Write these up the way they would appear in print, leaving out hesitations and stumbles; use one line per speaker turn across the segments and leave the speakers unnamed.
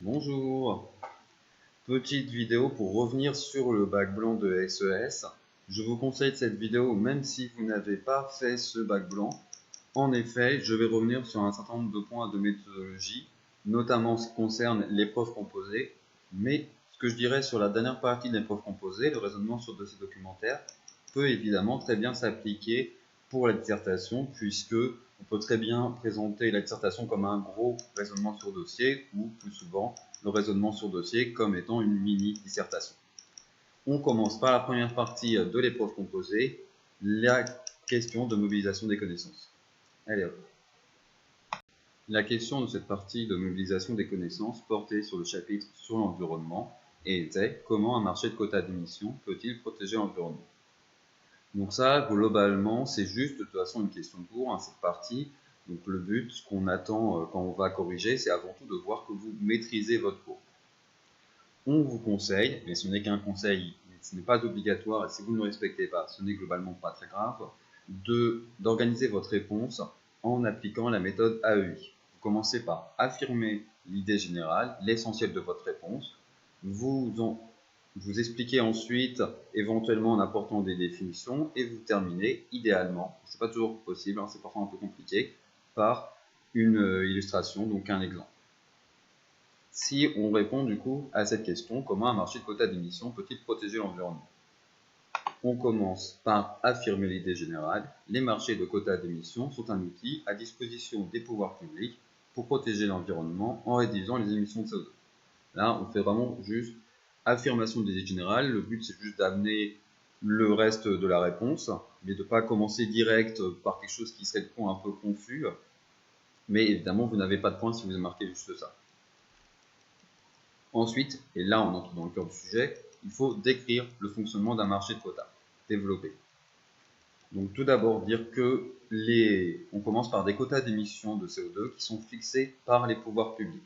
Bonjour, petite vidéo pour revenir sur le bac blanc de SES. Je vous conseille cette vidéo même si vous n'avez pas fait ce bac blanc. En effet, je vais revenir sur un certain nombre de points de méthodologie, notamment ce qui concerne l'épreuve composée, mais ce que je dirais sur la dernière partie de l'épreuve composée, le raisonnement sur dossier documentaire, peut évidemment très bien s'appliquer pour la dissertation, puisque on peut très bien présenter la dissertation comme un gros raisonnement sur dossier, ou plus souvent le raisonnement sur dossier comme étant une mini-dissertation. On commence par la première partie de l'épreuve composée, la question de mobilisation des connaissances. Allez hop. La question de cette partie de mobilisation des connaissances portait sur le chapitre sur l'environnement et était « Comment un marché de quotas d'émissions peut-il protéger l'environnement ?» Donc ça, globalement, c'est juste de toute façon une question de cours, cette partie. Donc le but, ce qu'on attend quand on va corriger, c'est avant tout de voir que vous maîtrisez votre cours. On vous conseille, mais ce n'est qu'un conseil, ce n'est pas obligatoire, et si vous ne le respectez pas, ce n'est globalement pas très grave, d'organiser votre réponse en appliquant la méthode AEI. Vous commencez par affirmer l'idée générale, l'essentiel de votre réponse, vous expliquez ensuite, éventuellement en apportant des définitions, et vous terminez, idéalement, c'est pas toujours possible, c'est parfois un peu compliqué, par une illustration, donc un exemple. Si on répond du coup à cette question, comment un marché de quotas d'émissions peut-il protéger l'environnement? On commence par affirmer l'idée générale, les marchés de quotas d'émissions sont un outil à disposition des pouvoirs publics pour protéger l'environnement en réduisant les émissions de CO2. Là, on fait vraiment juste affirmation de l'idée générale, le but c'est juste d'amener le reste de la réponse, mais de ne pas commencer direct par quelque chose qui serait du coup un peu confus, mais évidemment vous n'avez pas de point si vous marquez juste ça. Ensuite, et là on entre dans le cœur du sujet, il faut décrire le fonctionnement d'un marché de quotas, développer. Donc tout d'abord dire que on commence par des quotas d'émissions de CO2 qui sont fixés par les pouvoirs publics.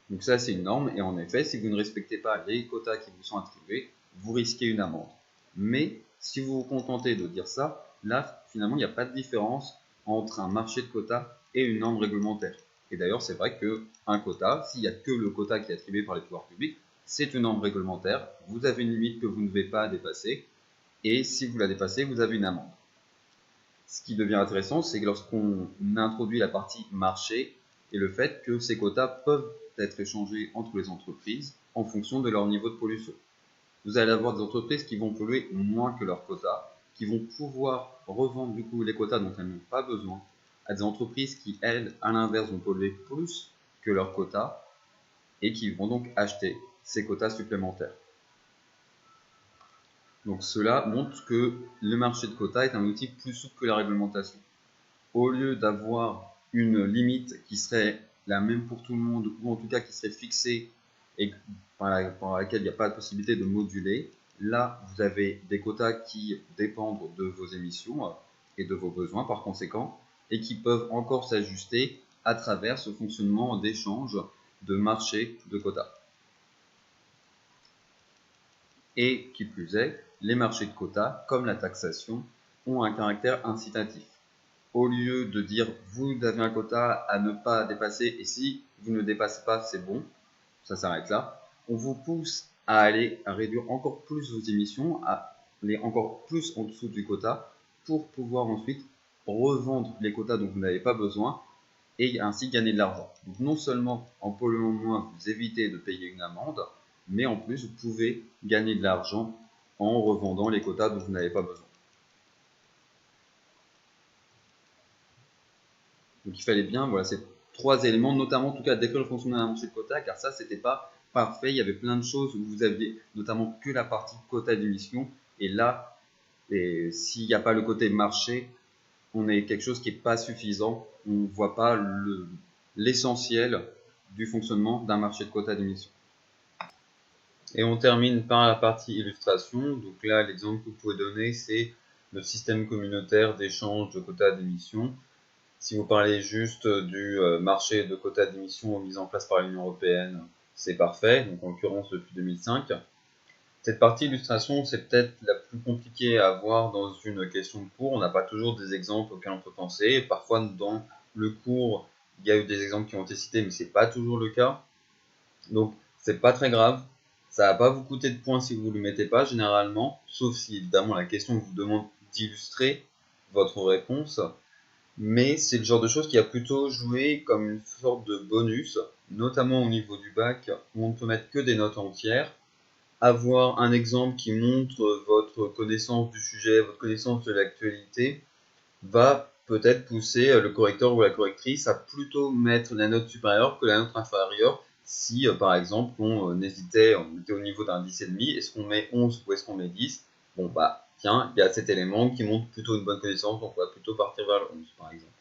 Donc ça c'est une norme, et en effet, si vous ne respectez pas les quotas qui vous sont attribués, vous risquez une amende. Mais si vous vous contentez de dire ça, là finalement il n'y a pas de différence entre un marché de quotas et une norme réglementaire. Et d'ailleurs, c'est vrai qu'un quota, s'il n'y a que le quota qui est attribué par les pouvoirs publics, c'est une norme réglementaire. Vous avez une limite que vous ne devez pas dépasser, et si vous la dépassez, vous avez une amende. Ce qui devient intéressant, c'est que lorsqu'on introduit la partie marché et le fait que ces quotas peuvent être échangés entre les entreprises en fonction de leur niveau de pollution. Vous allez avoir des entreprises qui vont polluer moins que leurs quotas, qui vont pouvoir revendre du coup les quotas dont elles n'ont pas besoin à des entreprises qui, elles, à l'inverse, vont polluer plus que leurs quotas et qui vont donc acheter ces quotas supplémentaires. Donc cela montre que le marché de quotas est un outil plus souple que la réglementation. Au lieu d'avoir une limite qui serait la même pour tout le monde, ou en tout cas qui serait fixée et par laquelle il n'y a pas de possibilité de moduler, là vous avez des quotas qui dépendent de vos émissions et de vos besoins par conséquent, et qui peuvent encore s'ajuster à travers ce fonctionnement d'échange de marché de quotas. Et qui plus est, les marchés de quotas, comme la taxation, ont un caractère incitatif. Au lieu de dire vous avez un quota à ne pas dépasser et si vous ne dépassez pas, c'est bon, ça s'arrête là, on vous pousse à réduire encore plus vos émissions, à aller encore plus en dessous du quota pour pouvoir ensuite revendre les quotas dont vous n'avez pas besoin et ainsi gagner de l'argent. Donc non seulement en polluant moins, vous évitez de payer une amende, mais en plus vous pouvez gagner de l'argent en revendant les quotas dont vous n'avez pas besoin. Donc il fallait bien, voilà, ces trois éléments, notamment en tout cas décrire le fonctionnement d'un marché de quotas, car ça c'était pas parfait, il y avait plein de choses où vous aviez notamment que la partie quota d'émission, et là, s'il n'y a pas le côté marché, on est quelque chose qui n'est pas suffisant, on ne voit pas l'essentiel du fonctionnement d'un marché de quota d'émission. Et on termine par la partie illustration. Donc là, l'exemple que vous pouvez donner, c'est le système communautaire d'échange de quotas d'émission. Si vous parlez juste du marché de quotas d'émission mis en place par l'Union européenne, c'est parfait, donc en l'occurrence depuis 2005. Cette partie illustration, c'est peut-être la plus compliquée à avoir dans une question de cours. On n'a pas toujours des exemples auxquels on peut penser. Parfois, dans le cours, il y a eu des exemples qui ont été cités, mais ce n'est pas toujours le cas. Donc c'est pas très grave, ça va pas vous coûter de points si vous ne le mettez pas généralement, sauf si évidemment la question vous demande d'illustrer votre réponse, mais c'est le genre de choses qui a plutôt joué comme une sorte de bonus, notamment au niveau du bac où on ne peut mettre que des notes entières. Avoir un exemple qui montre votre connaissance du sujet, votre connaissance de l'actualité, va peut-être pousser le correcteur ou la correctrice à plutôt mettre la note supérieure que la note inférieure. Si par exemple on hésitait, on était au niveau d'un 10,5, est-ce qu'on met 11 ou est-ce qu'on met 10? Bon bah tiens, il y a cet élément qui montre plutôt une bonne connaissance, donc on va plutôt partir vers le 11 par exemple.